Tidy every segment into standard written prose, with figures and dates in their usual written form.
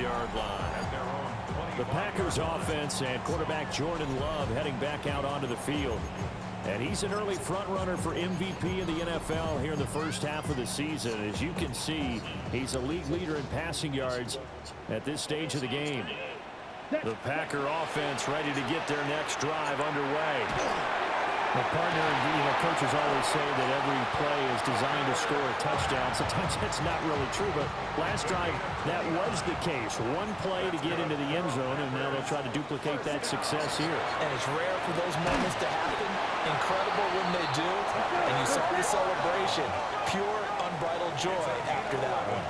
25-yard line. The Packers offense and quarterback Jordan Love heading back out onto the field. And he's an early front runner for MVP in the NFL here in the first half of the season. As you can see, he's a league leader in passing yards at this stage of the game. The Packer offense ready to get their next drive underway. Well, partner, coaches always say that every play is designed to score a touchdown. Sometimes that's not really true, but last drive, that was the case. One play to get into the end zone, and now they'll try to duplicate that success here. And it's rare for those moments to happen. Incredible when they do. And you saw the celebration. Pure, unbridled joy after that one.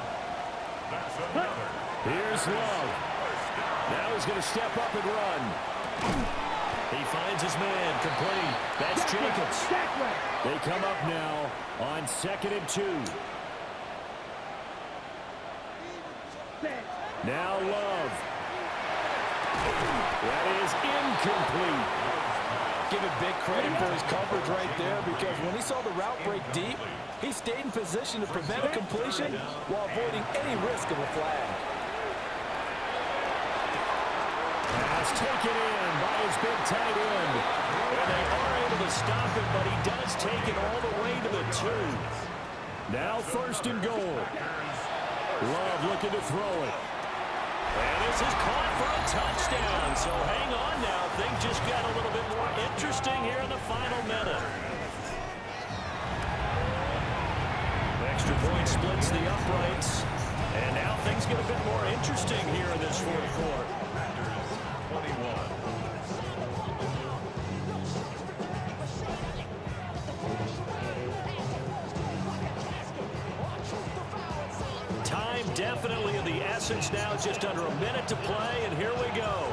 Here's Love. Now he's going to step up and run. He finds his man, complete. That's Jacobs. They come up now on 2nd and 2. Now Love. That is incomplete. Give it big credit for his coverage right there, because when he saw the route break deep, he stayed in position to prevent a completion while avoiding any risk of a flag. Pass taken in by his big tight end. And they are able to stop it, but he does take it all the way to the 2. Now 1st and goal. Love looking to throw it. And this is caught for a touchdown. So hang on now. Things just got a little bit more interesting here in the final minute. Extra point splits the uprights. And now things get a bit more interesting here in this fourth quarter. 21. Time definitely of the essence now. Just under a minute to play, and here we go.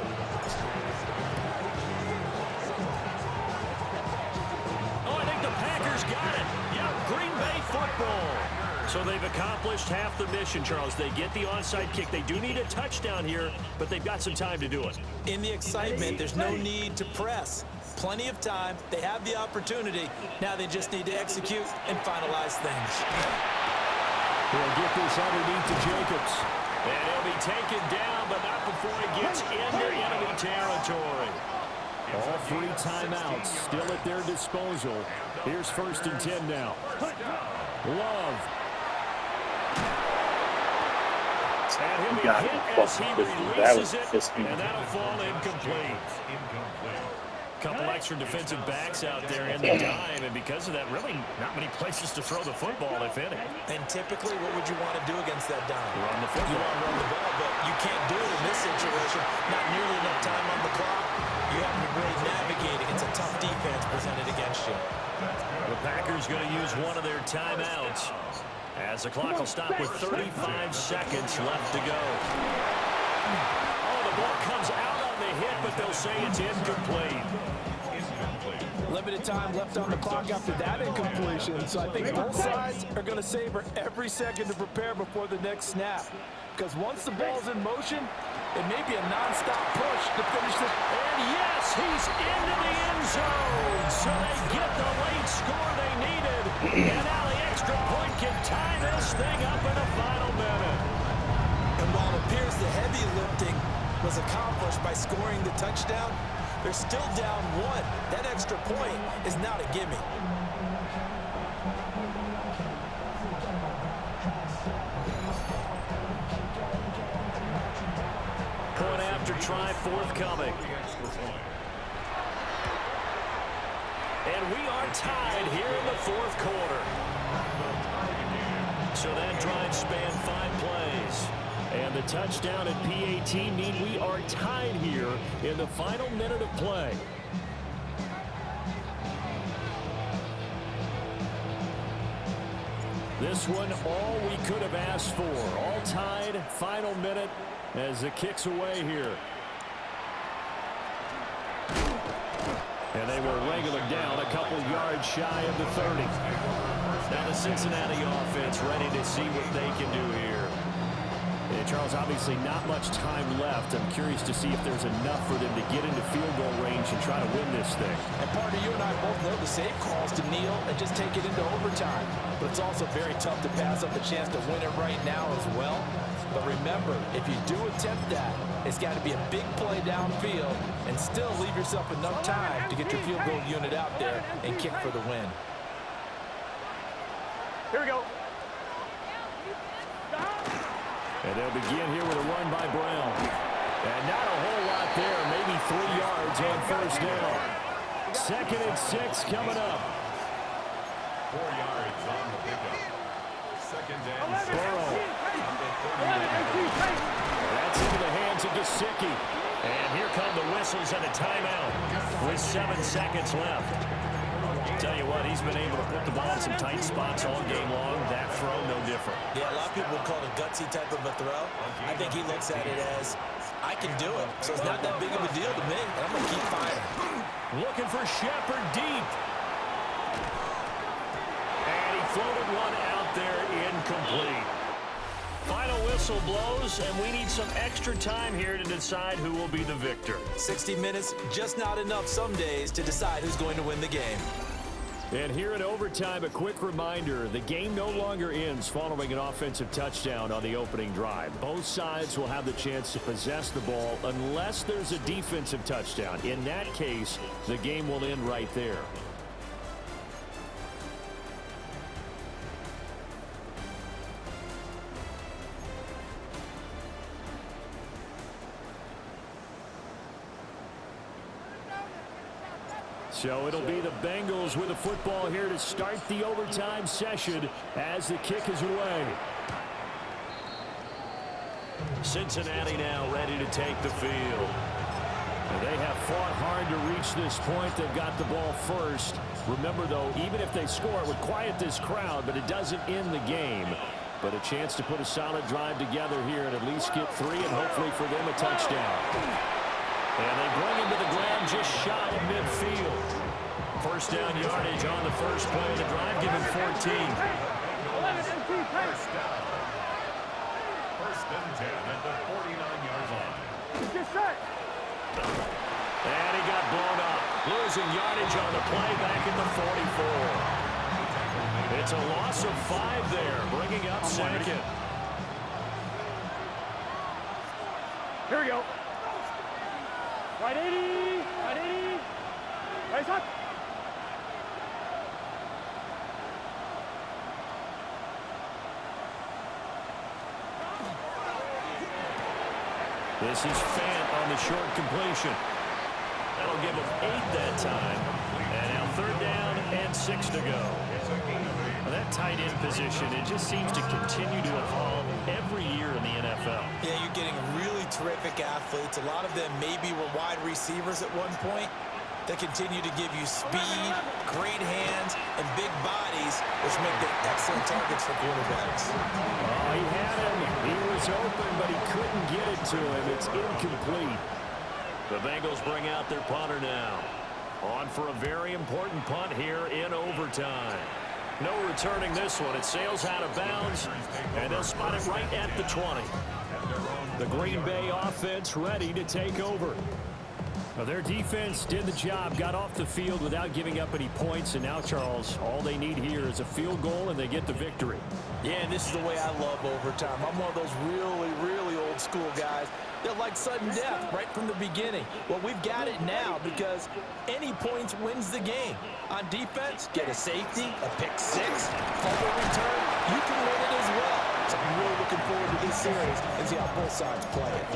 Oh, I think the Packers got it. Yep, Green Bay football. So they've accomplished half the mission, Charles. They get the onside kick. They do need a touchdown here, but they've got some time to do it. In the excitement, there's no need to press. Plenty of time. They have the opportunity. Now they just need to execute and finalize things. He'll get this underneath to Jacobs. And he'll be taken down, but not before he gets into enemy territory. All 3 timeouts still at their disposal. Here's 1st and 10 now. Love. And he'll be hit as he releases it, and that'll fall incomplete. Couple extra defensive backs out there in the dime, and because of that, really not many places to throw the football, if any. And typically, what would you want to do against that dime? Run the football. You want to run the ball, but you can't do it in this situation. Not nearly enough time on the clock. You have to really navigate against a tough defense presented against you. The Packers going to use one of their timeouts, as the clock will stop with 35 seconds left to go. Oh, the ball comes out on the hit, but they'll say it's incomplete. Limited time left on the clock after that incompletion, so I think both sides are going to savor every second to prepare before the next snap. Because once the ball's in motion, it may be a non-stop push to finish this. And yes, he's into the end zone. So they get the late score they needed. And now the extra point can tie this thing up in the final minute. And while it appears the heavy lifting was accomplished by scoring the touchdown, they're still down 1. That extra point is not a gimme. Point after try forthcoming. And we are tied here in the fourth quarter. So that drive spanned 5 plays. And the touchdown at PAT mean we are tied here in the final minute of play. This one, all we could have asked for. All tied, final minute as it kicks away here. And they will wrangle it down a couple yards shy of the 30. Now the Cincinnati offense ready to see what they can do here. And Charles, obviously not much time left. I'm curious to see if there's enough for them to get into field goal range and try to win this thing. And partner, you and I both know the safe calls to kneel and just take it into overtime. But it's also very tough to pass up the chance to win it right now as well. But remember, if you do attempt that, it's got to be a big play downfield and still leave yourself enough time to get your field goal unit out there and kick for the win. Here we go. And they'll begin here with a run by Brown. And not a whole lot there, maybe 3 yards on first down. 2nd and 6 coming up. 4 yards on the pickup. 2nd and 6. Burrow. That's into the hands of Gesicki. And here come the whistles and a timeout with 7 seconds left. Tell you what, he's been able to put the ball in some tight spots all game long. That throw, no different. Yeah, a lot of people would call it a gutsy type of a throw. I think he looks at it as, I can do it, so it's not that big of a deal to me, and I'm going to keep firing. Looking for Shepard deep. And he floated one out there incomplete. Final whistle blows, and we need some extra time here to decide who will be the victor. 60 minutes, just not enough some days to decide who's going to win the game. And here in overtime, a quick reminder, the game no longer ends following an offensive touchdown on the opening drive. Both sides will have the chance to possess the ball unless there's a defensive touchdown. In that case, the game will end right there. So it'll be the Bengals with the football here to start the overtime session as the kick is away. Cincinnati now ready to take the field. And they have fought hard to reach this point. They've got the ball first. Remember, though, even if they score, it would quiet this crowd, but it doesn't end the game. But a chance to put a solid drive together here and at least get 3 and hopefully for them a touchdown. And they bring him to the ground just shy of midfield. First down yardage on the first play of the drive, given 14. First down. 1st and 10 at the 49-yard line. And he got blown up. Losing yardage on the play back at the 44. It's a loss of 5 there, bringing up 2nd. Here we go. Right 80, right 80, right up. This is Fant on the short completion. That'll give him 8 that time. And now 3rd down and 6 to go. Well, that tight end position, it just seems to continue to evolve every year in the NFL. Yeah, you're getting really terrific athletes. A lot of them maybe were wide receivers at one point. They continue to give you speed, great hands, and big bodies, which make them excellent targets for quarterbacks. Oh, he had him. He was open, but he couldn't get it to him. It's incomplete. The Bengals bring out their punter now. On for a very important punt here in overtime. No returning this one. It sails out of bounds, and they'll spot it right at the 20. The Green Bay offense ready to take over. Well, their defense did the job, got off the field without giving up any points, and now, Charles, all they need here is a field goal, and they get the victory. Yeah, and this is the way I love overtime. I'm one of those really, really old school guys that like sudden death right from the beginning. Well, we've got it now because any points wins the game. On defense, get a safety, a pick 6, fumble return, you can win it as well. So I'm really looking forward to this series and see how both sides play it.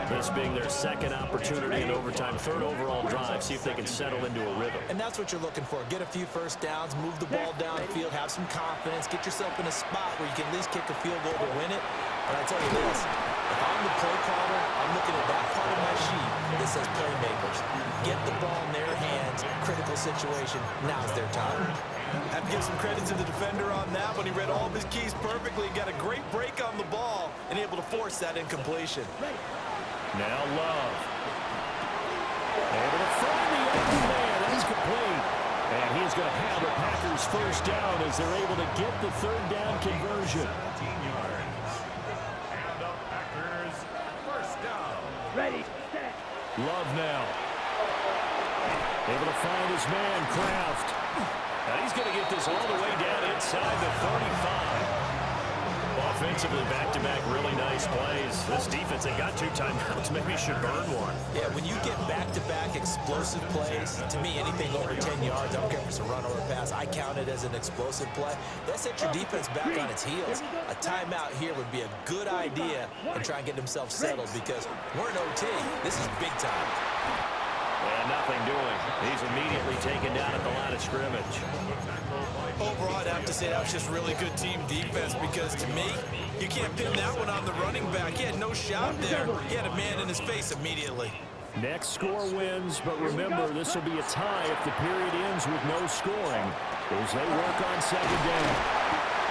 This being their 2nd opportunity in overtime, 3rd overall drive, see if they can settle into a rhythm. And that's what you're looking for. Get a few first downs, move the ball downfield, have some confidence, get yourself in a spot where you can at least kick a field goal to win it. But I tell you this, if I'm the play caller, I'm looking at that part of my sheet that says playmakers. Get the ball in their hands, critical situation, now's their time. I have to give some credit to the defender on that one. He read all of his keys perfectly, got a great break on the ball, and able to force that incompletion. Now Love. Able to find the open man. That's complete. And he's going to have the Packers first down as they're able to get the 3rd down conversion. 17 yards. And the Packers first down. Ready, set. Love now. Able to find his man, Kraft. And he's going to get this all the way down inside the 35. offensively, back-to-back really nice plays. This defense, they got 2 timeouts. Maybe should burn one. Yeah, when you get back-to-back explosive plays, to me, anything over 10 yards, I don't care if it's a run or a pass, I count it as an explosive play. That sets your defense back on its heels. A timeout here would be a good idea and try and get themselves settled because we're in OT. This is big time. And nothing doing. He's immediately taken down at the line of scrimmage. Overall, I'd have to say that was just really good team defense because, to me, you can't pin that one on the running back. He had no shot there. He had a man in his face immediately. Next score wins, but remember, this will be a tie if the period ends with no scoring as they work on second down.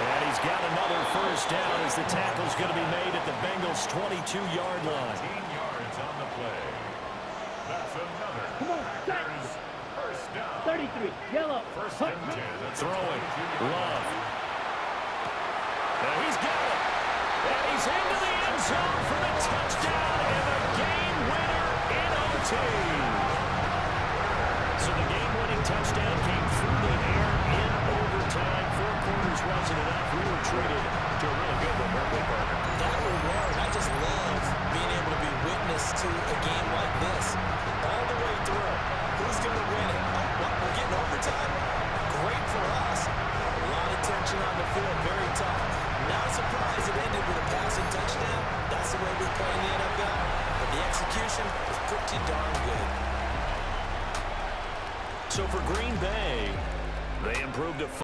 And he's got another first down as the tackle's going to be made at the Bengals' 22-yard line. 18 yards on the play. That's another. Come on, Bears first down. 33, yellow. First and 10. That's Throwing. 22 yard Love. line. And he's got it. And he's into the end zone for the touchdown and the game winner in OT. So the game-winning touchdown came through the air in overtime. 4 quarters wasn't enough. We were treated to a really good one, weren't we, Parker? That we were. I just love being able to be witness to a game like this. All the way through. Who's going to win it? Oh, what? We're getting overtime? Great for us. A lot of tension on the field. Very tough. Not surprised it ended with a passing touchdown. That's the way we play in the NFL. But the execution was pretty darn good. So for Green Bay, they improved to